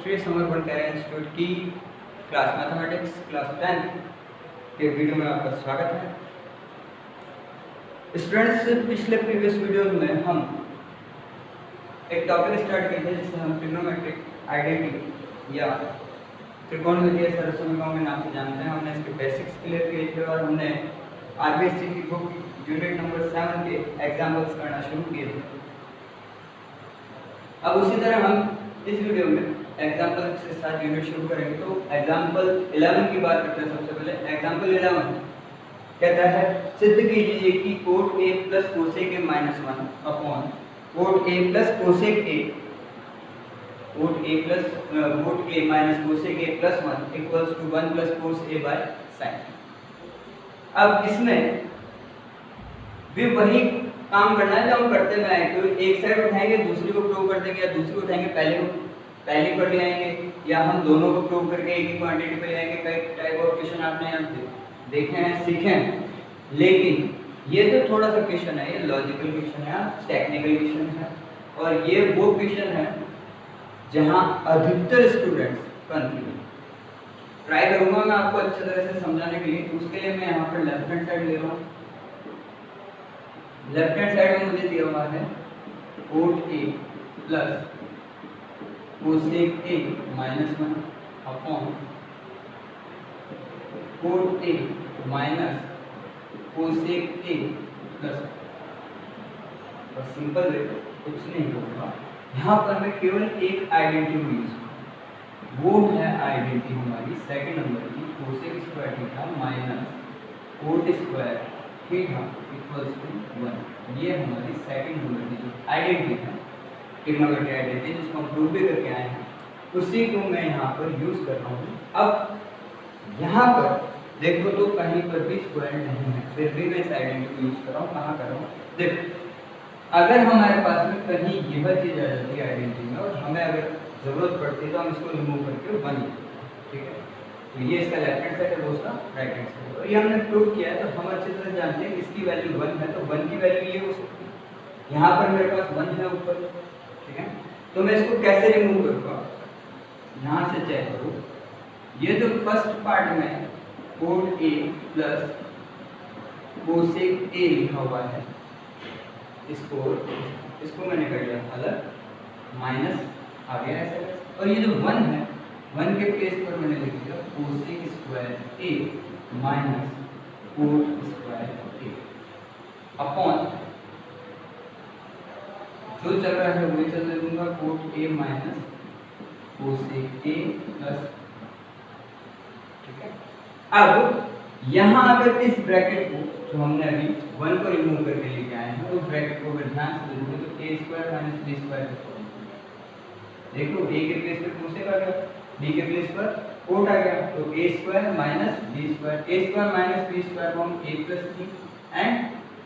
Shri summer Bhandari institute की class mathematics class 10 के video में आपका स्वागत है। स्टूडेंट्स, पिछले प्रीवियस वीडियो में हम एक टॉपिक स्टार्ट किए थे जिसे हम ट्रिग्नोमेट्रिक आइडेंटिटी या त्रिकोणमितीय सरसमीकरणों के नाम से जानते हैं। हमने इसके बेसिक्स क्लियर किए थे और हमने आरबीएससी की बुक यूनिट नंबर 7 के एग्जाम्पल्स करना शुरू किए थे। अब उसी तरह हम इस वीडियो में एग्जाम्पल के साथ यूनिट शुरू करेंगे। तो एग्जाम्पल 11 की बात करते हैं। सबसे पहले एग्जाम्पल 11 कहता है सिद्ध कीजिए कि cot a plus cosec a minus 1 upon cot a plus cosec a minus cosec a plus 1 equals to 1 plus cos a by sine. अब इसमें भी वही काम करना है जो हम करते में आए। तो एक साइड उठाएंगे, दूसरी को प्रूव कर देंगे, या दूसरी को उठाएंगे पहले पर ले आएंगे, या हम दोनों को प्रूव करके एक ही क्वांटिटी पे ले आएंगे। कई टाइप ऑफ क्वेश्चन आपने यहाँ देखे हैं, सीखे हैं। लेकिन ये तो थोड़ा सा क्वेश्चन है, ये लॉजिकल क्वेश्चन है, टेक्निकल क्वेश्चन है, और ये वो क्वेश्चन है जहाँ अधिकतर स्टूडेंट्स कंफ्यूज। ट्राई करूंगा मैं आपको अच्छी तरह से समझाने के लिए। उसके लिए मैं यहाँ पर लेफ्ट हैंड साइड ले रहा हूँ। लेफ्ट हैंड साइड में मुझे दिया हुआ है cot a plus cosec a minus 1 upon cot a minus cosec a plus. और सिंपल वे कुछ नहीं होगा, यहाँ पर मैं केवल एक आइडेंटिटी यूज, वो है आइडेंटिटी हमारी सेकंड नंबर की cosec square theta minus cot square theta equals to 1। ये हमारी सेकंड नंबर की जो आइडेंटिटी है, ट्रिग्नोमेट्रिक आइडेंटिटी, जिसको हम प्रूव भी करके आए हैं, उसी को मैं यहाँ पर यूज कर रहा हूँ। अब यहाँ पर देखो तो कहीं पर भी स्क्वायर नहीं है, फिर भी मैं इस आइडेंटिटी को यूज कर रहा हूँ। कहाँ कर रहा हूँ देखो, अगर हमारे पास में कहीं यह चीज आ जाती है आइडेंटिटी में और हमें अगर जरूरत पड़ती है तो हम इसको रिमूव करके बन लेते हैं, ठीक है। तो ये इसका लेफ्ट हैंड साइड है, वो उसका राइट हैंड साइड है। और ये हमने प्रूव किया है, तो हम अच्छी तरह जानते हैं इसकी वैल्यू 1 है, तो 1 की वैल्यू ये हो सकती है। यहाँ पर मेरे पास 1 है ऊपर, ठीक है। तो मैं इसको कैसे रिमूव करूँगा, यहाँ से चेक करो। ये जो फर्स्ट पार्ट में cot a plus cosec a लिखा हुआ है, इसको मैंने कर लिया अलग, माइनस आ गया ऐसे। और ये जो 1 है, 1 के प्लेस पर मैंने लिख दिया cosec square a minus cot square a upon जो चल रहा है वही चल दूंगा, cot a minus cosec a plus, ठीक है। अब यहाँ अगर इस ब्रैकेट को जो हमने अभी 1 को रिमूव करके लेके आए हैं, उस ब्रैकेट को अगर ध्यान से देखोगे तो a square minus b square देखो, a के प्लेस पर कोसेक आ गया, b के प्लेस पर कोट आ गया, तो a square minus b square, a square minus b square को हम a plus b and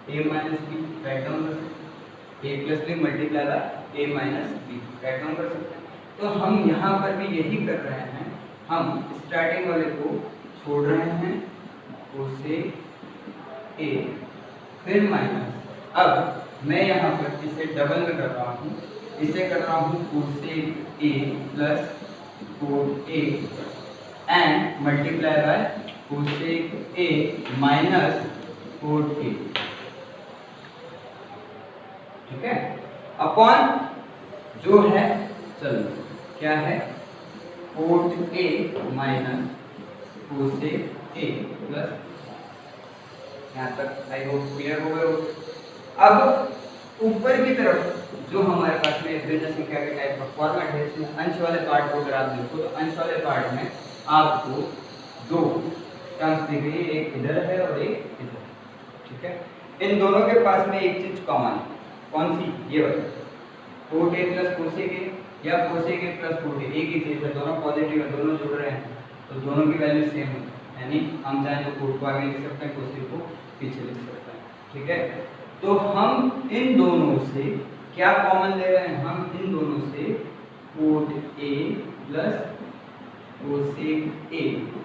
a minus b right down कर सकते हैं। a plus b multiply by a minus b right down कर सकते हैं। तो हम यहाँ पर भी यही कर रहे हैं, हम स्टार्टिंग वाले को छोड़ रहे हैं कोसेक a फिर माइनस। अब मैं यहाँ पर इसे डबल में कर रहा हूँ, इसे कर रहा हूँ cosec a plus cot a and multiply by cosec a minus cot a, ठीक है। अपॉन जो है, चलो क्या है, cot a minus cosec a plus. यहाँ तक आई होप क्लियर हो गए हो। अब ऊपर की तरफ जो हमारे पास में अभिन्न संख्या के टाइप का फॉर्मेट है, इसमें अंश वाले पार्ट को अगर आप देखो तो अंश वाले पार्ट में आपको दो टर्म्स दिख रही है, एक इधर है और एक इधर, ठीक है। इन दोनों के पास में एक चीज कॉमन है, कौन सी, ये वाली cot a plus cosec a या cosec a plus cot a, एक ही चीज है, दोनों पॉजिटिव है, दोनों जुड़ रहे हैं, तो दोनों की वैल्यू सेम है। यानी हम चाहे तो कोट को आगे लिख सकते हैं, कोसेक को पीछे लिख सकते हैं, ठीक है। तो हम इन दोनों से क्या कॉमन ले रहे हैं, हम इन दोनों से cot a plus cosec a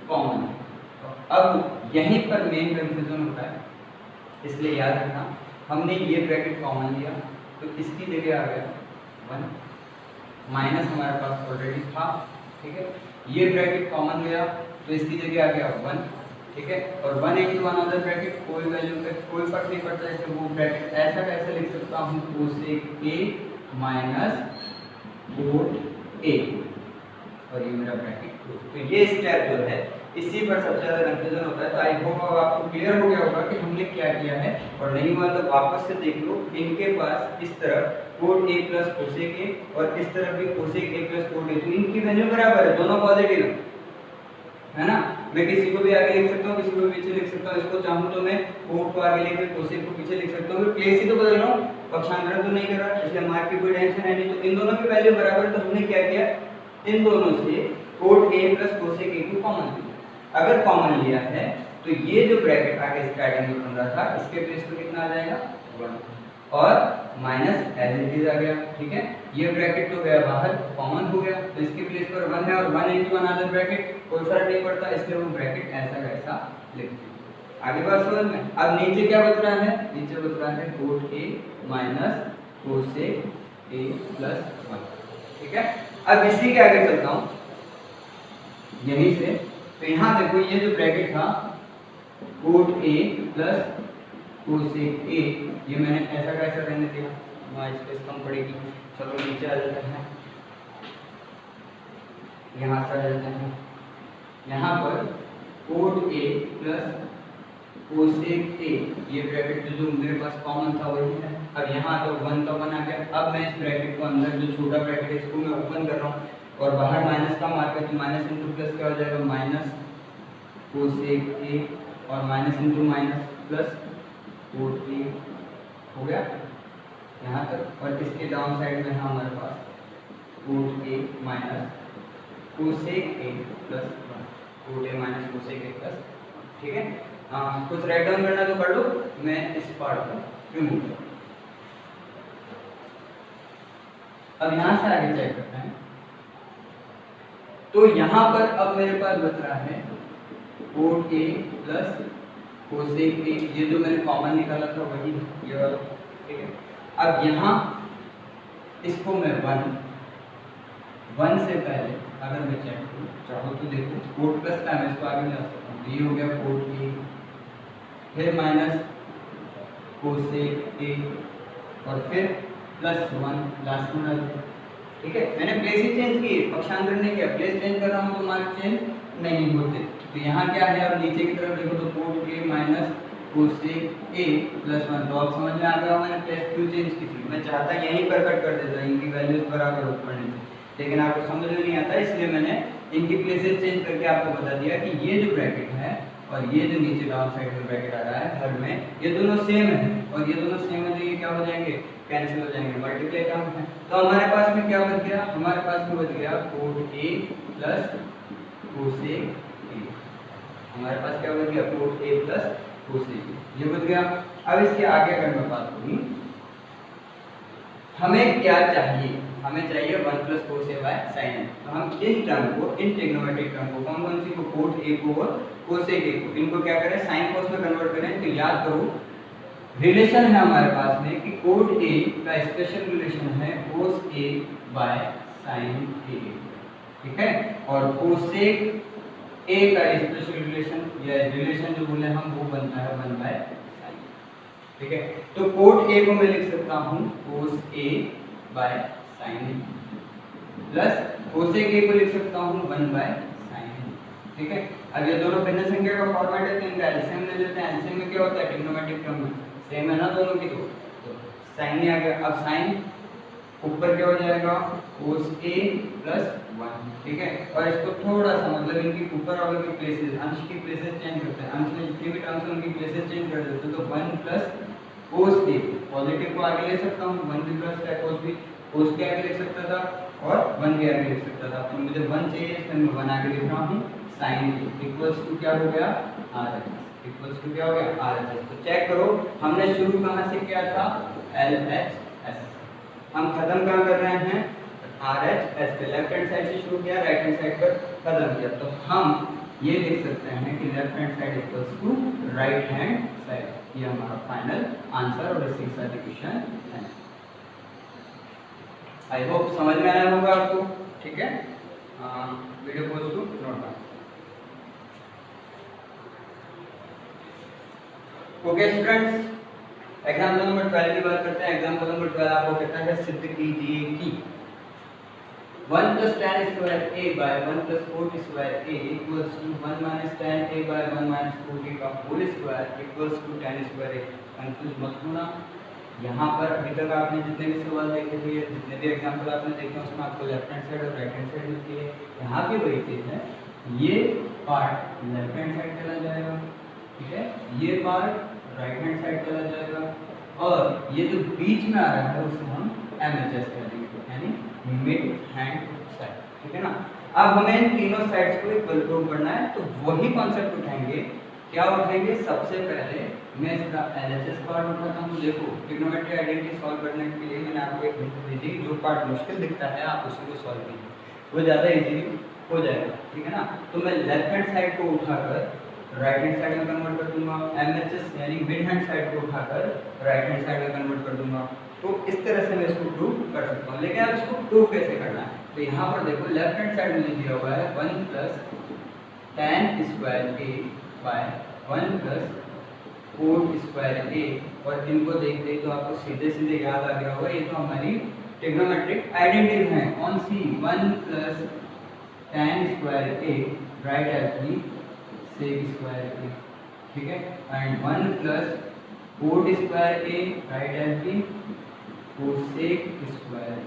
common है। अब यहीं पर मेन कंफ्यूजन होता है, इसलिए याद रखना, हमने ये ब्रैकेट कॉमन लिया तो इसकी जगह आ गया 1, माइनस हमारे पास ऑलरेडी था, ठीक है, ये ब्रैकेट कॉमन गया तो इसकी जगह आ गया 1, ठीक है, और 1 इंटू अनदर ब्रैकेट कोई वैल्यू पे कोई फर्क नहीं पड़ता, इसलिए वो ब्रैकेट ऐसा कैसे लिख सकता हूँ cosec a minus cot a, और ये मेरा ब्रैकेट 2। तो ये स्टेप जो है इसी पर सबसे ज्यादा कंफ्यूजन होता है। तो आई होप अब आपको क्लियर हो गया होगा कि हमने क्या किया है, और नहीं हुआ तो वापस से देख लो। इनके पास इस तरफ cot a plus cosec a और इस तरफ भी cosec a plus cot a, तो इनकी वैल्यू बराबर है, दोनों पॉजिटिव है ना। मैं किसी को भी आगे लिख सकता हूँ, किसी को भी पीछे लिख सकता हूँ, इसको चाहूँ तो मैं कोट को आगे लेकर कोसेक को पीछे लिख सकता हूँ, प्लेस ही तो बदल रहा हूँ, पक्षांतरण तो नहीं कर रहा, इसलिए मार्क की कोई टेंशन है नहीं। तो इन दोनों की वैल्यू बराबर, तो हमने क्या किया, इन दोनों से cot a plus cosec a को कॉमन लिया। अगर कॉमन लिया है तो ये जो ब्रैकेट आगे स्टार्टिंग में बन रहा था इसके प्लेस पे कितना आ जाएगा 1, और माइनस एज इट इज आ गया, ठीक है। ये ब्रैकेट तो गया बाहर, कॉमन हो गया, तो इसके प्लेस पर 1 है, और 1 इंटू अनदर ब्रैकेट कोई फर्क नहीं पड़ता, इसलिए वो ब्रैकेट ऐसा का ऐसा लिखते हैं। आगे बात समझ में। अब नीचे क्या बच रहा है, नीचे बच रहा है cot a minus cosec a plus 1, ठीक है। अब इसी के आगे चलता हूँ यहीं से, तो यहाँ देखो ये जो ब्रैकेट था cot a plus cosec a, ये मैंने ऐसा का ऐसा रहने दिया, वहाँ स्पेस कम पड़ेगी। चलो नीचे आ जाते हैं, यहाँ से आ जाते हैं, यहाँ पर cot a plus cosec a, ये ब्रैकेट जो मेरे पास कॉमन था वही है। अब यहाँ तो 1 का 1 आ गया। अब मैं इस ब्रैकेट को अंदर जो छोटा ब्रैकेट है इसको मैं ओपन कर रहा हूँ, और बाहर माइनस का मार्क है, तो माइनस इंटू प्लस क्या हो जाएगा, माइनस कोसेक a, और minus into minus plus cot a हो गया यहाँ तक। और इसके डाउन साइड में है हमारे पास cot a minus cosec a plus 1, cot a minus cosec a plus, ठीक है। कुछ राइट डाउन करना तो कर लो, मैं इस पार्ट को रिमूव करूँ। अब यहाँ से आगे चेक करते हैं, तो यहाँ पर अब मेरे पास बच रहा है cot a plus cosec a, ये जो मैंने कॉमन निकाला था वही ये वाला, ठीक है। अब यहाँ इसको मैं 1 से पहले अगर मैं चेक करूँ चाहो तो देखो, कोट प्लस का मैं इसको आगे ले आ सकता हूँ, ये हो गया कोट a, फिर माइनस कोसेक a, और फिर प्लस 1 लास्ट में डाल दिया, ठीक है। मैंने प्लेस ही चेंज की, पक्षांतर नहीं किया, प्लेस चेंज कर रहा हूँ तो मार्क चेंज नहीं होते। तो यहाँ क्या है, अब नीचे की तरफ देखो तो cot a minus cosec a plus 1, तो आप समझ में आ गया मैंने प्लेस क्यों चेंज की थी। मैं चाहता यहीं पर कट कर देता, इनकी वैल्यूज बराबर ऊपर नीचे, लेकिन आपको समझ में नहीं आता, इसलिए मैंने इनकी प्लेसेस चेंज करके आपको बता दिया कि ये जो ब्रैकेट है और ये जो नीचे डाउन साइड में ब्रैकेट आ रहा है हर में, ये दोनों सेम है, और ये दोनों सेम है तो ये क्या हो जाएंगे, कैंसिल हो जाएंगे, मल्टीप्लाई काम है। तो हमारे पास में क्या बच गया, हमारे पास में बच गया cot a plus cosec a, हमारे पास क्या बच गया, cot a plus cosec a, ये बच गया। अब इसके आगे अगर मैं बात करूँ, हमें क्या चाहिए, हमें चाहिए 1 plus cos a by sign a। तो हम इन टर्म को, इन ट्रिग्नोमेट्रिक टर्म को, कौन कौन सी को, कोट a को और कोसेक a को, इनको क्या करें, साइन कोस में कन्वर्ट करें। तो याद करो रिलेशन है हमारे पास में कि कोट a का स्पेशल रिलेशन है कोस a बाय साइन a, ठीक है, और कोसेक a का स्पेशल रिलेशन या रिलेशन जो बोले हम वो बनता है 1 बाय साइन, ठीक है। तो कोट a को मैं लिख सकता हूँ कोस a by sign plus cosec a को लिख सकता हूँ 1 बाय साइन, ठीक है। अब ये दोनों भिन्न संख्या का फॉर्मेट है तो इनका एलसीएम ले लेते हैं। एलसीएम में क्या होता है, ट्रिग्नोमेट्रिक टर्म में सेम है ना दोनों की, तो साइन ही आ गया। अब साइन ऊपर क्या हो जाएगा, कोस a प्लस 1, ठीक है। और इसको थोड़ा सा मतलब इनकी ऊपर वाले की प्लेसेस, अंश की प्लेसेस चेंज करते हैं, अंश में जितनी भी टर्म्स हैं उनकी प्लेसेस चेंज कर देते हैं। तो 1 प्लस कोस a, पॉजिटिव को आगे ले सकता हूँ, 1 भी प्लस है, कोस भी, कोस के आगे लिख सकता था और 1 भी आगे लिख सकता था। तो मुझे 1 चाहिए, इसलिए मैं 1 आगे लिख रहा हूँ, साइन a इक्वल्स टू क्या हो गया, RHS इक्वल्स टू क्या हो गया, RHS। तो चेक करो हमने शुरू कहाँ से किया था, LHS, हम खत्म कहाँ कर रहे हैं, RHS पे, लेफ्ट हैंड साइड से शुरू किया, राइट हैंड साइड पर खत्म किया। तो हम ये लिख सकते हैं कि left hand side equals to right hand side, ये हमारा फाइनल आंसर और इसी के साथ इक्वेशन है। आई होप समझ में आया होगा आपको, ठीक है। Video pause to note down. Okay students, example number 12 की बात करते हैं। एग्जाम्पल नंबर 12 आपको कहता है सिद्ध कीजिए कि 1 plus tan square a by 1 plus 4 square a equals to 1 minus tan a by 1 minus 4a का whole square equals to tan square a। Confuse मत होना। यहाँ पर अभी तक आपने जितने भी सवाल देखे थे, जितने भी एग्जाम्पल आपने देखे उसमें आपको लेफ्ट हैंड साइड और राइट हैंड साइड मिलती है। यहाँ भी वही चीज़ है, ये पार्ट लेफ्ट हैंड साइड चला जाएगा, ठीक है, ये पार्ट राइट हैंड साइड चला जाएगा, और ये जो बीच में आ रहा है उसे हम MHS कह देंगे, यानी मिड हैंड साइड, ठीक है ना। अब हमें इन तीनों साइड्स को इक्वल प्रूव करना है, तो वही कॉन्सेप्ट उठाएंगे। क्या उठाएंगे? सबसे पहले मैं इसका LHS पार्ट उठाता हूँ। देखो, ट्रिग्नोमेट्री आइडेंटिटी सॉल्व करने के लिए मैंने आपको एक हिंट दी थी, जो पार्ट मुश्किल दिखता है आप उसी को सॉल्व कीजिए, वो ज़्यादा इजीली हो जाएगा, ठीक है ना। तो मैं लेफ्ट हैंड साइड को उठाकर राइट हैंड साइड में कन्वर्ट कर दूंगा, MHS यानी मिड हैंड साइड को उठाकर राइट हैंड साइड में कन्वर्ट कर दूंगा। तो इस तरह से मैं इसको प्रूव कर सकता हूँ। लेकिन अब इसको प्रूव कैसे करना है? तो यहाँ पर देखो, लेफ्ट हैंड साइड में दिया हुआ है 1 plus tan square a by 1 plus 4 square a, और इनको देखते ही तो आपको सीधे सीधे याद आ गया होगा, ये तो हमारी ट्रिग्नोमेट्रिक आइडेंटिटी है। कौन सी? 1 plus tan square a write as be sec square a, ठीक है, and 1 plus 4 square a write as be cosec square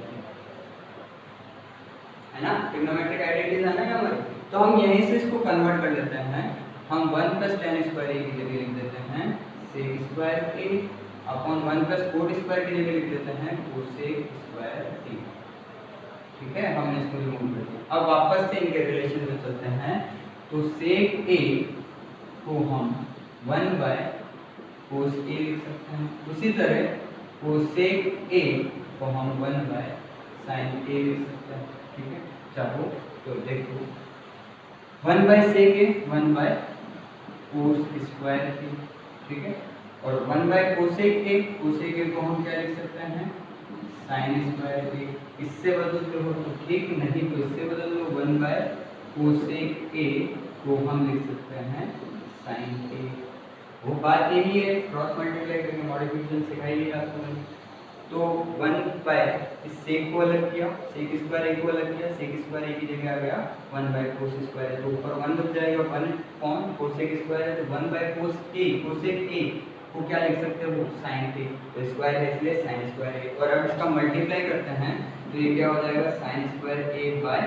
है ना। ट्रिग्नोमेट्रिक आइडेंटिटीज है ना हमारी, तो हम यहीं से इसको कन्वर्ट कर लेते हैं। हम 1 प्लस tan स्क्वायर a की जगह लिख देते हैं sec square a upon 1 plus 4 square की जगह लिख देते हैं कोसेक स्क्वायर a, ठीक है। हमने इसको रिमूव कर दिया। अब वापस से इनके रिलेशन में चलते हैं, तो sec a को हम 1 बाय cos a लिख सकते हैं। उसी तरह कोसेक a को हम 1 बाय sin a लिख सकते हैं, ठीक है। चाहो तो देखो, 1 by sec a 1 by cos square a, ठीक है, और 1 बाय कोसेक a को हम क्या लिख सकते हैं? sin square a। इससे बदलते हो तो ठीक, नहीं तो इससे बदल दो, 1 बाय कोसेक a को हम लिख सकते हैं sin a। वो बात यही है, क्रॉस मल्टीप्लाई करके मॉडिफिकेशन सिखाई है आपको मैंने। तो 1 बाय इस सेक को अलग किया, सेक स्क्वायर a को अलग किया, सेक स्क्वायर a की जगह आ गया 1 बाय कोस स्क्वायर, तो ऊपर 1 बच जाएगा, 1 कौन? कोसेक स्क्वायर है, तो 1 by cos a, cosec a को क्या लिख सकते हो? sin a, तो स्क्वायर है इसलिए sin स्क्वायर a। और अब इसका मल्टीप्लाई करते हैं तो ये क्या हो जाएगा? sin square a by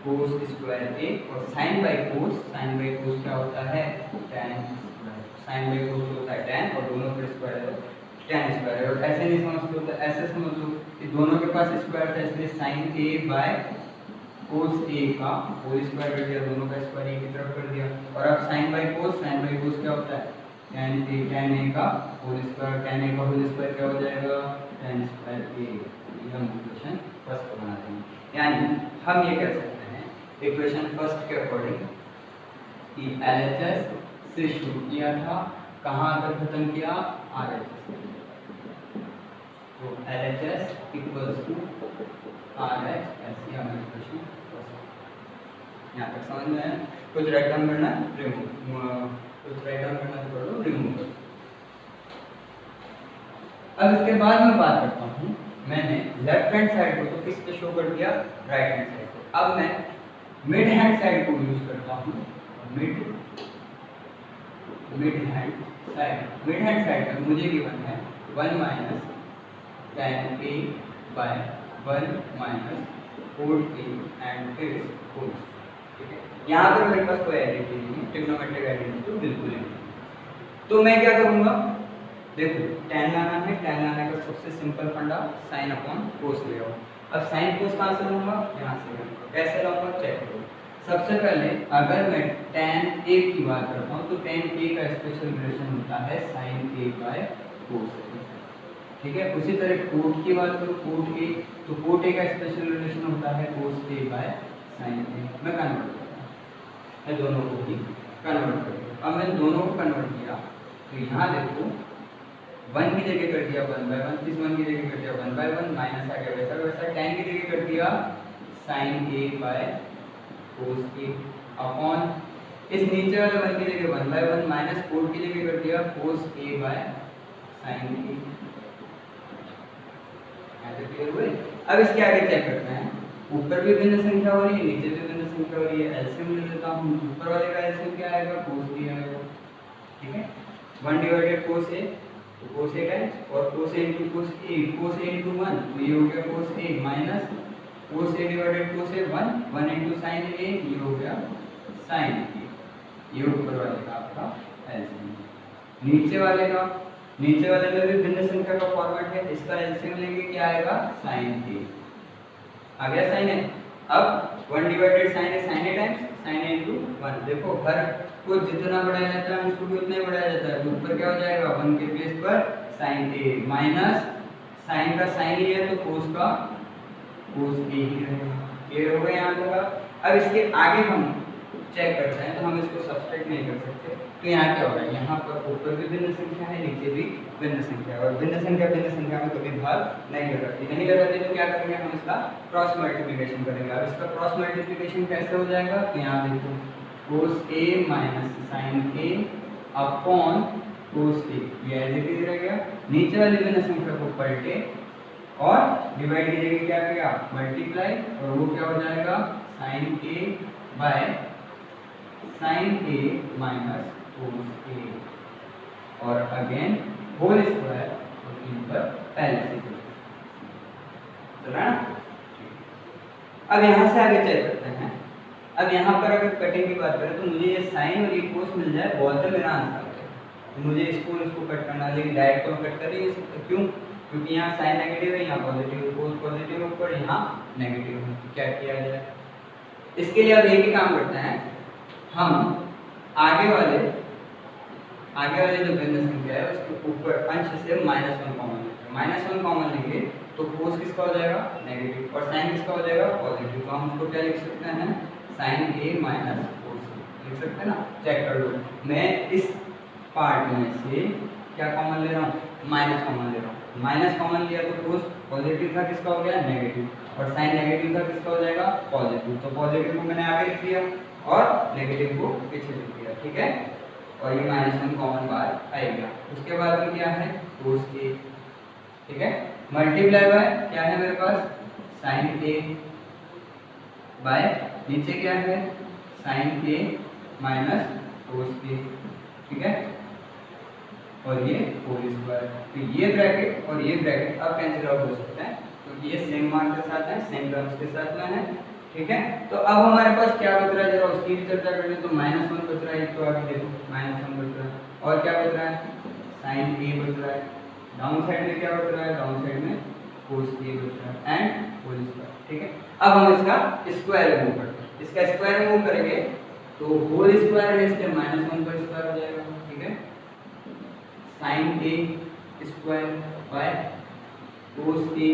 cos square a, और sin बाय कोस क्या होता है? tan square. sin by cos होता है tan, और दोनों का स्क्वायर है tan स्क्वायर। और ऐसे नहीं समझते हो तो ऐसे समझ लो कि दोनों के पास स्क्वायर था, इसलिए sin a by cos a का होल स्क्वायर कर दिया, दोनों का स्क्वायर एक ही तरफ कर दिया। और अब sin बाय कोस क्या होता है? tan a का होल स्क्वायर, tan a का होल स्क्वायर क्या हो जाएगा? tan square a। ये हम इक्वेशन फर्स्ट बनाते हैं, यानी हम ये कह सकते हैं इक्वेशन फर्स्ट के अकॉर्डिंग कि LHS से शुरू किया था, कहाँ आकर खत्म किया? RHS। तो LHS इक्वल्स टू RH, ऐसी हमारी इक्वेशन यहाँ तक समझ में आया। कुछ राइट डाउन करना है, रिमूव, कुछ राइट डाउन करना है तो कर लो, रिमूव कर। अब इसके बाद मैं बात करता हूँ, मैंने लेफ्ट हैंड साइड को तो किस पे शो कर दिया? राइट हैंड साइड को। अब मैं मिड हैंड साइड को यूज करता हूँ, mid hand side. Mid hand side में मुझे गिवन है 1 minus tan a by 1 minus 4a and फिर होल, ठीक है। यहाँ पर मेरे पास कोई आइडेंटिटी नहीं है, ट्रिग्नोमेट्रिक आइडेंटिटी तो बिल्कुल नहीं। तो मैं क्या करूँगा? देखो, tan लाना है, tan लाने का सबसे सिंपल फंडा साइन अपॉन कोस ले आओ। अब साइन कोस कहाँ से लूँगा? यहाँ से लूँगा। कैसे लाऊंगा? चेक करो। सबसे पहले अगर मैं tan a की बात करता हूँ तो tan a का स्पेशल रिलेशन होता है sin a by cos a, ठीक है। उसी तरह कोट की बात करूँ, कोट a, तो कोट a का स्पेशल रिलेशन होता है कोस a बाय sin a। मैं कन्वर्ट करता हूँ, मैं दोनों को ही कन्वर्ट कर दिया। अब मैंने दोनों को कन्वर्ट किया तो यहाँ देखो 1 की जगह कर दिया 1 बाय 1, इस 1 की जगह कर दिया 1 बाय 1, माइनस आ गया वैसा वैसा, tan की जगह कर दिया sine A by cos A upon इस नीचे वाले वन की जगह 1/1 माइनस कोड की जगह कर दिया कोस ए बाय साइन ए। ऐसे क्लियर हुए। अब इसके आगे चेक करते हैं, ऊपर भी भिन्न संख्या हो रही है, नीचे भी भिन्न संख्या हो रही है। एलसीएम ले लेता हूं, ऊपर वाले का एलसीएम क्या आएगा, कोस ए आएगा, ठीक है। 1 डिवाइडेड कोस ए, तो कोस ए टाइम्स और कोस ए इनटू कोस ए, कोस ए इनटू 1, तो ये हो गया कोस ए माइनस कोस ए डिवाइडेड कोस ए 1, 1 इनटू साइन ए, ये हो गया साइन ए। ये ऊपर वाले का आपका एलसीएम। नीचे वाले में भी भिन्न संख्या का फॉर्मेट है, इसका एलसीएम लेंगे क्या आएगा, साइन ए आ गया, साइन ए। अब 1 divided sine A times sine A into 1, देखो हर को जितना बढ़ाया जाता है उसको भी उतना ही बढ़ाया जाता है, तो ऊपर क्या हो जाएगा 1 के प्लेस पर साइन ए माइनस साइन का साइन ही है तो कोस का कोस ए ही रहेगा। क्लियर हो गया यहाँ तक। अब इसके आगे हम चेक करते हैं, तो हम इसको सब्सट्रैक्ट नहीं कर सकते, तो यहाँ क्या होगा, यहाँ पर ऊपर भी भिन्न संख्या है, नीचे भी भिन्न संख्या है, और भिन्न संख्या में कभी भाग नहीं लगाती, नहीं लगाती तो क्या करेंगे, हम इसका क्रॉस मल्टीप्लिकेशन करेंगे। अब इसका क्रॉस मल्टीप्लिकेशन कैसे हो जाएगा, तो यहाँ देखो कोस ए माइनस साइन ए अपॉन कोस ए, ये एज इट इज रह गया। नीचे वाली भिन्न संख्या को पलटे और डिवाइड की जगह क्या किया, मल्टीप्लाई, और वो क्या हो जाएगा sine A by sine A minus cos A, और अगेन होल स्क्वायर, और इन पर पहले से चला ना। अब यहाँ से आगे चेक करते हैं। अब यहाँ पर अगर कटिंग की बात करें तो मुझे ये साइन और ये कोस मिल जाए बहुत तो मेरा आंसर है, तो मुझे इसको कट करना, लेकिन डायरेक्ट को कट कर नहीं सकते, क्यों, क्योंकि यहाँ साइन नेगेटिव है, यहाँ पॉजिटिव, कोस पॉजिटिव है ऊपर, यहाँ नेगेटिव है, तो क्या किया जाए। इसके लिए अब एक ही काम करते हैं, हम आगे वाले जो भिन्न संख्या है उसके ऊपर अंश से -1 कॉमन लेंगे, -1 कॉमन लेंगे तो कोस किसका हो जाएगा, नेगेटिव, और साइन किसका हो जाएगा, पॉजिटिव, तो हम उसको क्या लिख सकते हैं, साइन ए माइनस कोस ए लिख सकते हैं ना। चेक कर लो, मैं इस पार्ट में से क्या कॉमन ले रहा हूँ, माइनस कॉमन ले रहा हूँ, माइनस कॉमन लिया तो कोस पॉजिटिव था, किसका हो गया, नेगेटिव, और साइन नेगेटिव था, किसका हो जाएगा, पॉजिटिव, तो पॉजिटिव को मैंने आगे लिख दिया और नेगेटिव को पीछे लिख दिया, ठीक है, और ये -1 कॉमन बाहर आएगा। उसके बाद में क्या है, कोस ए, ठीक है, मल्टीप्लाई बाय क्या है मेरे पास, साइन ए बाय नीचे क्या है, साइन ए माइनस कोस ए, ठीक है, और ये होल स्क्वायर, तो ये ब्रैकेट और ये ब्रैकेट अब कैंसिल आउट हो सकते हैं, क्योंकि ये सेम मान के साथ है, सेम टर्म्स के साथ में है, ठीक है। तो अब हमारे पास क्या बच रहा है, जरा उसकी भी चर्चा कर लें। तो -1 बच रहा है, तो आगे देखो -1 बच रहा है, और क्या बच रहा है, साइन ए बच रहा है, डाउन साइड में क्या बच रहा है, डाउन साइड में कोस ए बच रहा है, एंड होल स्क्वायर, ठीक है। अब हम इसका स्क्वायर रिमूव करते हैं, इसका स्क्वायर रिमूव करेंगे तो होल स्क्वायर है, इसके -1 का स्क्वायर हो जाएगा, ठीक है, sine A square by cos A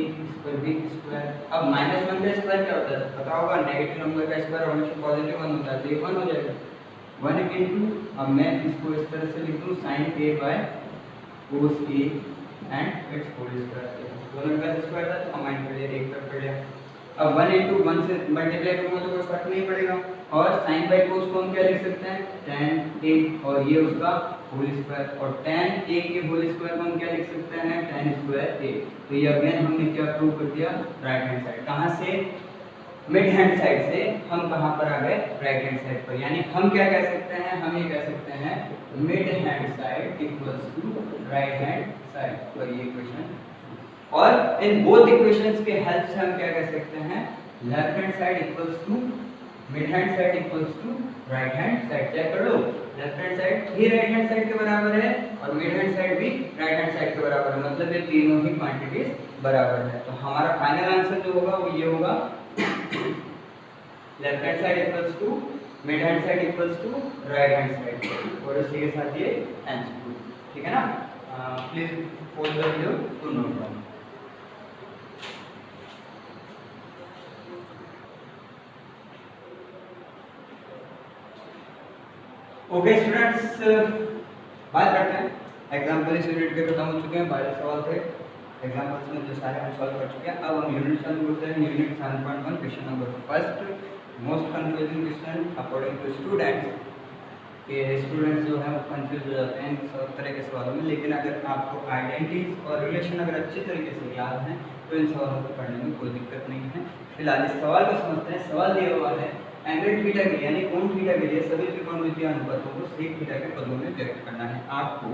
पर भी स्क्वायर। अब -1 का स्क्वायर क्या होता है, पता होगा, नेगेटिव नंबर का स्क्वायर हमेशा पॉजिटिव 1 होता है, तो ये 1 हो जाएगा, 1 इनटू, अब मैं इसको इस तरह से लिख दूं, sine A by cos A and it's whole square, दोनों का स्क्वायर था तो कंबाइन कर लिया, एक तरफ कर लिया। अब 1 इनटू 1 से मल्टीप्लाई करूंगा तो कोई फर्क नहीं पड़ेगा, और साइन बाय कोस को हम क्या लिख सकते हैं, tan ए, और ये उसका होल स्क्वायर, और tan ए के होल स्क्वायर को हम क्या लिख सकते हैं, tan स्क्वायर ए। तो ये अगेन हमने क्या प्रूव कर दिया, राइट हैंड साइड, कहाँ से, मिड हैंड साइड से हम कहाँ पर आ गए, राइट हैंड साइड पर, यानी हम क्या कह सकते हैं, हम ये कह सकते हैं mid hand side equals to right hand side, तो ये इक्वेशन, और इन बोथ इक्वेशंस के हेल्प से हम क्या कह सकते हैं, left hand side equals to mid hand side equals to right hand side. Check कर लो, लेफ्ट हैंड साइड भी राइट हैंड साइड के बराबर है और मिड हैंड साइड भी राइट हैंड साइड के बराबर है, मतलब ये तीनों ही क्वांटिटीज बराबर है। तो हमारा फाइनल आंसर जो होगा वो ये होगा, left hand side equals to mid hand side equals to right hand side, और इसी के साथ ये आंसर, ठीक है ना। Please pause the video to note down. Okay students, बात करते हैं, एग्जाम्पल इस यूनिट के खत्म हो चुके हैं, 12 सवाल थे, एग्जाम्पल्स में जो सारे हम सॉल्व कर चुके हैं। अब हम यूनिट चालू करते हैं। Unit 7.1 question number first, most confusing question according to students, कि स्टूडेंट्स जो है वो कंफ्यूज हो जाते हैं सब तरह के सवालों में, लेकिन अगर आपको आइडेंटिटीज और रिलेशन अगर अच्छी तरीके से याद हैं तो इन सवालों को पढ़ने में कोई दिक्कत नहीं है। फिलहाल इस सवाल को समझते हैं। सवाल दिया हुआ है एंगल थीटा के लिए यानी कोण थीटा के लिए सभी त्रिकोणमितीय अनुपातों को सेक थीटा के पदों में व्यक्त करना है। आपको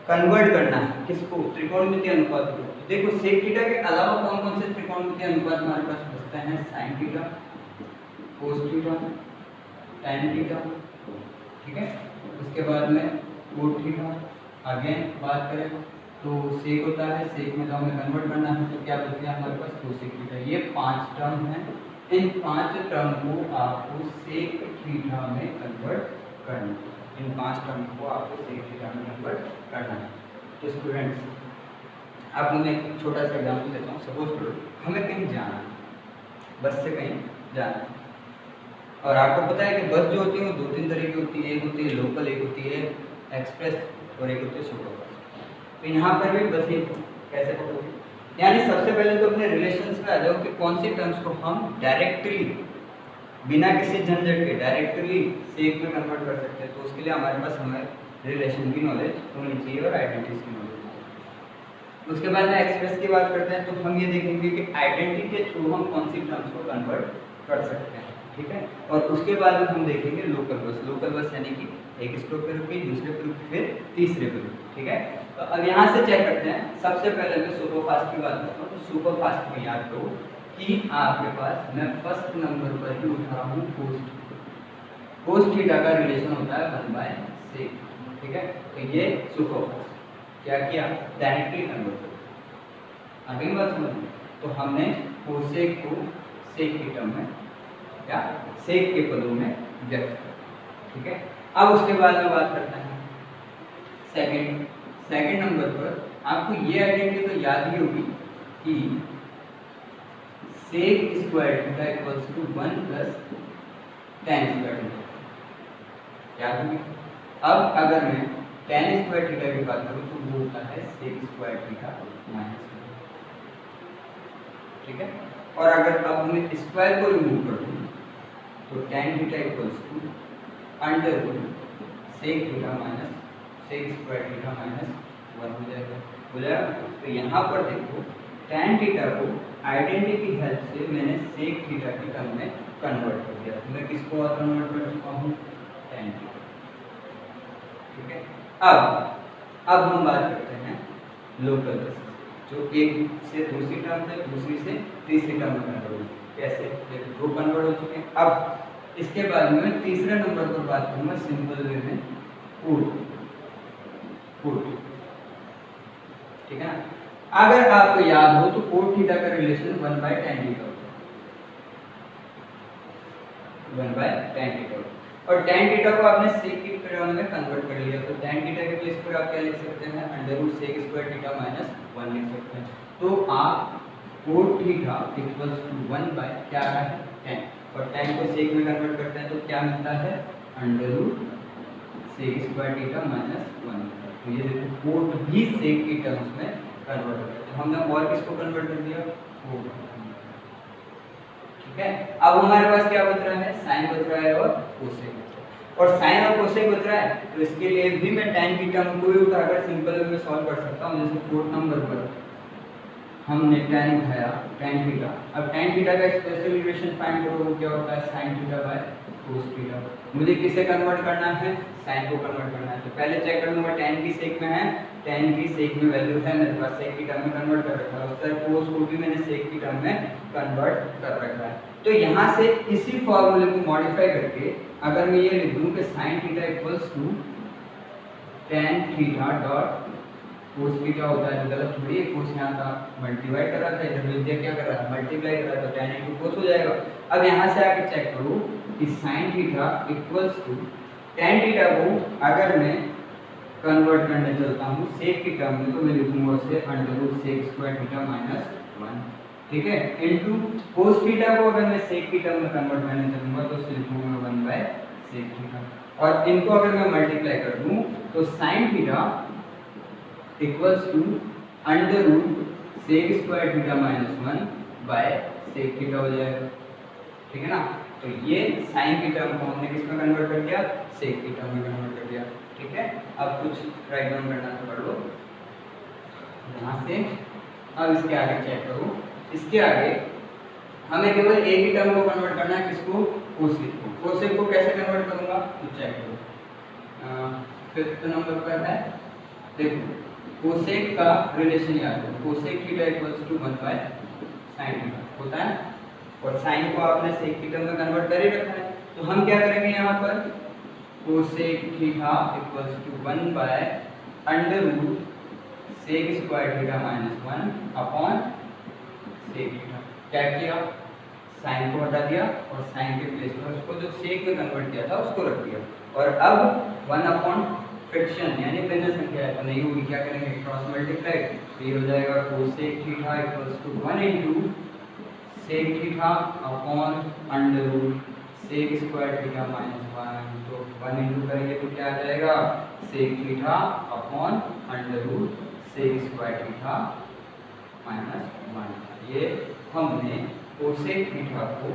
कन्वर्ट करना है किसको? त्रिकोणमितीय अनुपात को। देखो सेक थीटा के अलावा कौन कौन से त्रिकोणमितीय अनुपात हमारे पास बचते हैं? Sine theta, cos theta, tan theta, ठीक है। उसके बाद में कोट थीटा। अगेन बात करें तो सेक होता है, सेक में तो हमें कन्वर्ट करना है तो क्या बच गया हमारे पास? Cosec theta. ये 5 टर्म है। इन 5 टर्म को आपको सेक थीटा में कन्वर्ट करना है। इन 5 टर्म को आपको सेक थीटा में कन्वर्ट करना है। तो स्टूडेंट्स आपको मैं एक छोटा सा एग्जाम्पल देता हूँ। सपोज करो हमें कहीं जाना है, बस से कहीं जाना है, और आपको पता है कि बस जो होती है वो 2-3 तरह की होती है। एक होती है लोकल, एक होती है एक्सप्रेस और एक होती है सुपर फास्ट। तो यहाँ पर भी बस ही कैसे पढ़ोगे? यानी सबसे पहले तो अपने रिलेशंस पे आ जाओ कि कौन सी टर्म्स को हम डायरेक्टली बिना किसी झंझट के डायरेक्टली सेक में कन्वर्ट कर सकते हैं। तो उसके लिए हमारे पास हमें रिलेशन की नॉलेज होनी चाहिए और आइडेंटिटीज की नॉलेज। उसके बाद में एक्सप्रेस की बात करते हैं तो हम ये देखेंगे कि आइडेंटिटी के थ्रू हम कौन सी टर्म्स को कन्वर्ट कर सकते हैं, ठीक है। और उसके बाद में हम देखेंगे लोकल बस। लोकल बस यानी कि एक स्टॉप पे रुकी, दूसरे पे रुकी, फिर तीसरे पे रुकी, ठीक है। तो अब यहाँ से चेक करते हैं। सबसे पहले मैं सुपर फास्ट की बात करता हूँ। तो सुपर फास्ट में याद करो कि आपके पास मैं फर्स्ट नंबर पर ही उठा रहा हूँ कोस। कोस थीटा का रिलेशन होता है 1/sec, ठीक है। तो ये सुपर फास्ट क्या किया? डायरेक्टली कन्वर्ट कर। अगली बात समझिए, तो हमने कोसेक को सेक की टर्म में या सेक के पदों में व्यक्त किया, ठीक है। अब उसके बाद में बात करते हैं सेकंड नंबर पर। आपको ये आइडेंटिटी तो याद ही होगी कि sec square theta equals to 1 plus tan square theta, याद होगी। अब अगर मैं tan स्क्वायर थीटा की बात करूं तो वो होता है सेक स्क्वायर थीटा माइनस, ठीक है। और अगर अब मैं स्क्वायर को रिमूव कर दूं तो tan theta equals to under root sec theta minus sec square theta minus 1 हो जाएगा। तो यहाँ पर देखो tan थीटा को आइडेंटिटी की हेल्प से मैंने सेक थीटा की टर्म में कन्वर्ट कर दिया। मैं किसको और कन्वर्ट कर चुका हूँ? tan थीटा, ठीक है। अब हम बात करते हैं लोकल बस, जो एक से दूसरी टर्म से दूसरी से तीसरी टर्म में कन्वर्ट हो। कैसे? देखो दो कन्वर्ट हो चुके हैं। अब इसके बाद में मैं तीसरे नंबर पर बात करूंगा सिंपल वे में कोट, ठीक है ना। अगर आपको याद हो तो कोट थीटा का रिलेशन 1/tan थीटा होता है, 1/tan थीटा। और tan थीटा को आपने सेक की टर्म में कन्वर्ट कर लिया तो tan थीटा के प्लेस पर आप क्या लिख सकते हैं? Under root sec square theta minus 1 लिख सकते हैं। तो आप cot theta equals to 1 by क्या है? tan, और tan को सेक में कन्वर्ट करते हैं तो क्या मिलता है? Under root sec square theta minus 1। तो ये देखो कोट भी सेक की टर्म्स में कन्वर्ट हो गया। तो हमने और किसको कन्वर्ट कर दिया? कोट, ठीक है। अब हमारे पास क्या बच रहा है? साइन बच रहा है और कोसेक बच रहा है। और साइन और कोसेक बच रहा है तो इसके लिए भी मैं tan की टर्म को ही उठाकर सिंपल वे में सॉल्व कर सकता हूँ। जैसे कोट नंबर पर हमने tan उठाया tan थीटा। अब tan थीटा का स्पेशल रिलेशन फाइंड करो, वो क्या होता है? sin theta by cos theta. मुझे किसे कन्वर्ट करना है? sin को कन्वर्ट करना है। तो पहले चेक कर लूंगा tan की सेक में है, tan की सेक में वैल्यू है मेरे पास, सेक की टर्म में कन्वर्ट कर रखा है। उसका cos को भी मैंने सेक की टर्म में कन्वर्ट कर रखा है। तो यहाँ से इसी फॉर्मूले को मॉडिफाई करके अगर मैं ये लिख दूं कि sin theta equals to tan theta dot cos theta होता है, तो गलत थोड़ी है। कोस यहाँ का मल्टीप्लाई कर रहा था, इधर विद्या क्या कर रहा है? मल्टीप्लाई कर रहा है, तो tan इनटू कोस हो जाएगा। अब यहाँ से आके चेक करो कि sin theta equals to tan theta को अगर मैं कन्वर्ट करने चलता हूँ सेक की टर्म में तो मैं लिखूंगा उसे under root sec square theta minus 1, ठीक है, इनटू कोस थीटा को अगर मैं सेक की टर्म में कन्वर्ट करने चलूंगा तो उसे लिखूंगा 1/sec थीटा। और इनको अगर मैं मल्टीप्लाई कर दूं तो sin theta equals to under root sec square theta minus 1 by sec theta हो जाएगा, ठीक है ना। तो ये साइन की टर्म को हमने किस में कन्वर्ट कर दिया, सेक की टर्म में कन्वर्ट कर दिया, ठीक है। अब कुछ राइट डाउन करना तो कर लो यहाँ से। अब इसके आगे चेक करो, इसके आगे हमें केवल एक ही टर्म को कन्वर्ट करना है, किसको, कोसेक को। कोसेक को कैसे कन्वर्ट करूंगा तो चेक करो, फिफ्थ नंबर पर है, देखो कोसेक का रिलेशन याद करो, cosec theta equals to 1 by sine theta होता है, और साइन को आपने सेक की टर्म में कन्वर्ट कर ही रखा है। तो हम क्या करेंगे यहाँ पर, cosec theta equals to 1 by under root sec square theta minus 1 upon sec theta. क्या किया, साइन को हटा दिया और साइन के प्लेस में उसको जो सेक में कन्वर्ट किया था उसको रख दिया, और अब 1 अपॉन फ्रैक्शन यानी भिन्न संख्या है तो नहीं होगी, क्या करेंगे, क्रॉस मल्टीप्लाई, तो ये हो जाएगा cosec theta equals to 1 into sec theta upon under root sec square theta minus 1, तो 1 इनटू करेंगे तो क्या आ जाएगा, sec theta upon under root sec square theta minus 1। ये हमने कोसेक थीटा को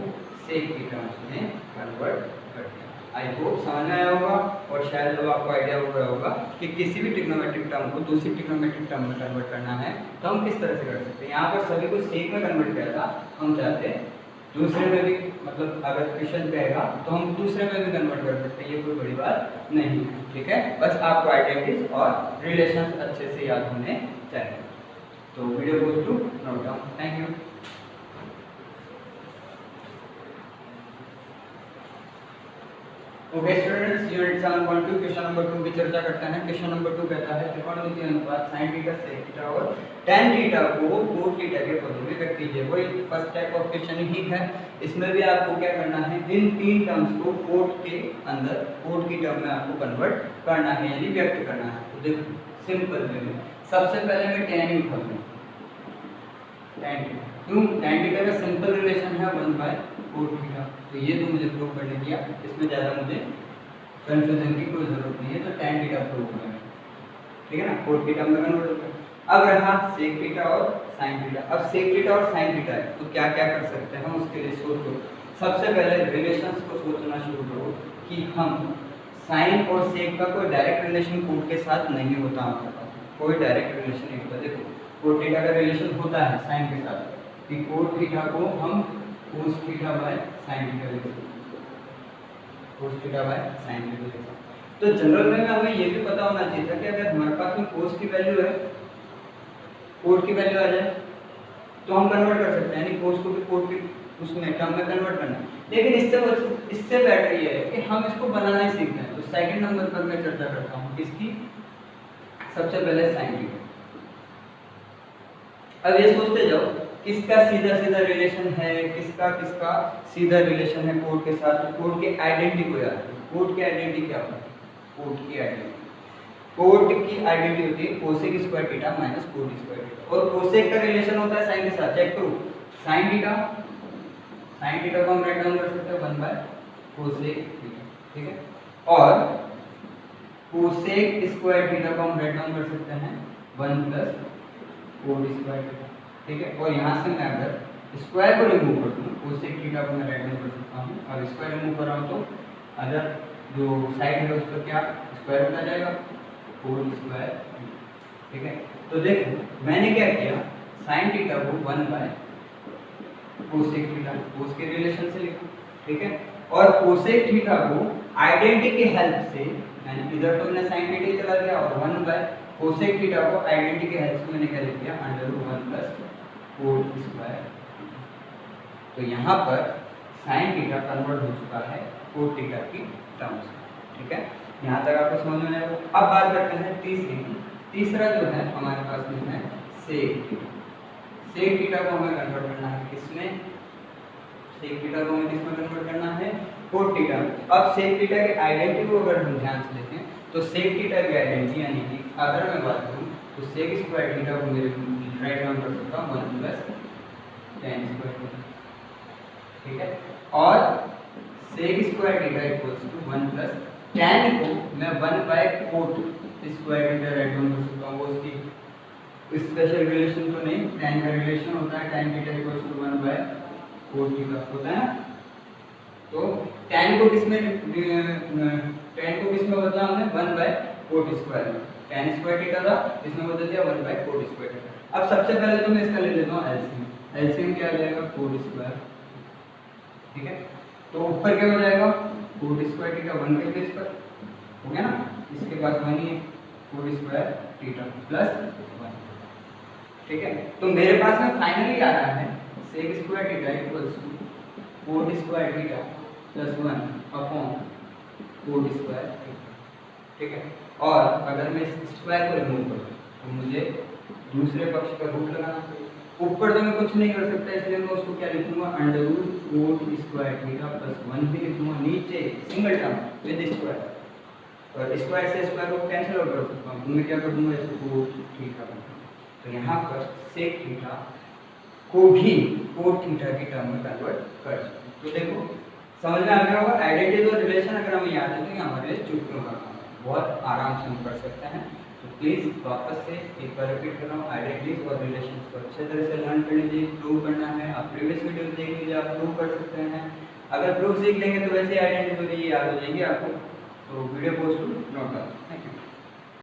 सेक की टर्म्स में कन्वर्ट कर दिया। आई होप समझ में आया होगा, और शायद लोग आपको आइडिया हो गया होगा कि किसी भी ट्रिग्नोमेट्रिक टर्म को दूसरी ट्रिग्नोमेट्रिक टर्म में कन्वर्ट करना है तो हम किस तरह से कर सकते हैं। यहाँ पर सभी को सेक में कन्वर्ट किया था, हम चाहते हैं दूसरे में भी, मतलब अगर क्वेश्चन कहेगा तो हम दूसरे में भी कन्वर्ट कर सकते हैं, ये कोई बड़ी बात नहीं है, ठीक है। बस आपको आइडेंटिटीज और रिलेशंस अच्छे से याद होने चाहिए। तो video goes to note down, thank you. Okay students, unit 7.2 question number 2 की चर्चा करते हैं। क्वेश्चन नंबर 2 कहता है त्रिकोणमितीय अनुपात sin थीटा sec थीटा और tan थीटा को cot थीटा के पदों में व्यक्त कीजिए। वही फर्स्ट टाइप ऑफ क्वेश्चन ही है, इसमें भी आपको क्या करना है, इन तीन टर्म्स को cot के अंदर cot की टर्म में आपको कन्वर्ट करना है यानी व्यक्त करना है। तो देखो सिंपल वे में सबसे पहले मैं tan ही उठा लूं, tan थीटा, क्यों, tan थीटा का सिंपल रिलेशन है 1 बाय cot थीटा, तो ये तो मुझे प्रूव करने दिया, इसमें ज़्यादा मुझे कंफ्यूजन की कोई जरूरत नहीं है, तो tan थीटा प्रूव करेंगे, ठीक है ना, cot थीटा में कन्वर्ट होता है। अब रहा sec थीटा और sin थीटा। अब sec थीटा और sin थीटा है तो क्या क्या कर सकते हैं हम, उसके लिए सोचो। सबसे पहले रिलेशंस को सोचना शुरू करो कि हम sin और sec का कोई डायरेक्ट रिलेशन cot के साथ नहीं होता, हमारे पास कोई डायरेक्ट रिलेशन नहीं होता। देखो cot थीटा का रिलेशन होता है sin के साथ, कि cot थीटा को हम cos theta by sin theta लिख सकते हैं, cos theta by sin theta लिख सकते हैं। तो जनरल में हमें ये भी पता होना चाहिए था कि अगर हमारे पास में cos की वैल्यू है, cot की वैल्यू आ जाए तो हम कन्वर्ट कर सकते हैं, यानी cos को भी cot की उसमें टर्म में कन्वर्ट करना है। लेकिन इससे बेटर ये है कि हम इसको बनाना ही सीखते हैं। तो सेकंड नंबर पर मैं चर्चा करता हूँ किसकी, सबसे पहले sin थीटा। अब ये सोचते जाओ किसका सीधा सीधा रिलेशन है, किसका किसका सीधा रिलेशन है cot के साथ। तो cot के आइडेंटिटी को याद करो, cot की आइडेंटिटी क्या होती है, cot की आइडेंटिटी, cot की आइडेंटिटी होती है cosec square theta minus cot square theta, और cosec का रिलेशन होता है sin के साथ। चेक करो, sin थीटा को हम राइट डाउन कर सकते हैं 1 बाय cosec थीटा, ठीक है, और cosec स्क्वायर थीटा को हम राइट डाउन कर सकते हैं 1 प्लस cot स्क्वायर थीटा, ठीक है। और यहाँ से मैं अगर स्क्वायर को रिमूव कर दूँ, cosec थीटा को मैं राइट डाउन कर सकता हूँ, और स्क्वायर रिमूव कर रहा हूँ तो अगर जो साइड है उस पर क्या स्क्वायर रूट आ जाएगा, cot स्क्वायर, ठीक है। तो देखो मैंने क्या किया, sin थीटा को 1 बाय cosec थीटा, cos के रिलेशन से लिखा, ठीक है, और cosec थीटा को आइडेंटिटी की हेल्प से, यानी इधर तो मैंने sin थीटा ही चला दिया, और 1 बाय cosec थीटा को आइडेंटिटी की हेल्प से मैंने क्या लिख दिया, √1 प्लस cot स्क्वायर। तो यहाँ पर sin थीटा कन्वर्ट हो चुका है cot थीटा की टर्म्स में, ठीक है। यहाँ तक आपको समझ में आया। अब बात करते हैं तीसरी की। तीसरा जो है हमारे पास में है sec थीटा। sec थीटा को हमें कन्वर्ट करना है किसमें, sec थीटा को हमें किसमें कन्वर्ट करना है, cot थीटा। अब sec थीटा के आइडेंटिटी को अगर हम ध्यान से देखें तो sec थीटा की आइडेंटिटी, यानी कि अगर मैं बात करूँ तो sec स्क्वायर थीटा को मेरे राइट डाउन कर सकता हूँ 1 प्लस tan स्क्वायर थीटा, ठीक है, और sec square theta equals to 1 plus tan को मैं 1 बाय cot square theta write down कर सकता हूँ, वो उसकी स्पेशल रिलेशन तो नहीं, tan का रिलेशन होता है tan theta equals to 1 by cos theta होता है ना। तो tan को किस में बदला हमने 1 बाय cot स्क्वायर में, tan स्क्वायर थीटा था इसमें बदल दिया 1 बाय cot स्क्वायर थीटा। अब सबसे पहले तो मैं इसका ले लेता हूँ एलसीएम। एलसीएम क्या आ जाएगा cot स्क्वायर, ठीक है। तो ऊपर क्या हो जाएगा cot स्क्वायर थीटा 1 के बेस पर हो गया ना, इसके पास 1 ही है cot स्क्वायर थीटा प्लस 1, ठीक है। तो मेरे पास में फाइनली आ रहा है sec square theta equals to cot square theta plus 1 upon cot square theta, ठीक है। और अगर मैं इस स्क्वायर को रिमूव करूं तो मुझे दूसरे पक्ष का रूट लगाना चाहिए। ऊपर तो मैं कुछ नहीं कर सकता, इसलिए मैं उसको क्या लिखूंगा under root cot square theta plus 1 भी लिखूंगा, नीचे सिंगल टर्म विद स्क्वायर, और स्क्वायर से स्क्वायर को कैंसिल आउट कर सकता हूं। तो मैं क्या कर दूंगा इसको cot थीटा, तो यहाँ पर sec थीटा को भी cot थीटा की टर्म में कन्वर्ट कर सकते हैं। तो देखो समझ में आ गया होगा, आइडेंटिटी और रिलेशन अगर हमें याद है तो ये हमारे लिए चुटकियों का काम है, बहुत आराम से हम कर सकते हैं। तो प्लीज़ वापस से एक बार रिपीट कर रहा हूँ, आइडेंटिटीज और रिलेशन को अच्छे तरह से लर्न कर लीजिए। प्रूव करना है, आप प्रीवियस वीडियो देख लीजिए, आप प्रूव कर सकते हैं। अगर प्रूफ सीख लेंगे तो वैसे आइडेंटिटी याद हो जाएंगे आपको। तो वीडियो पोस्ट नोट करो। Thank you.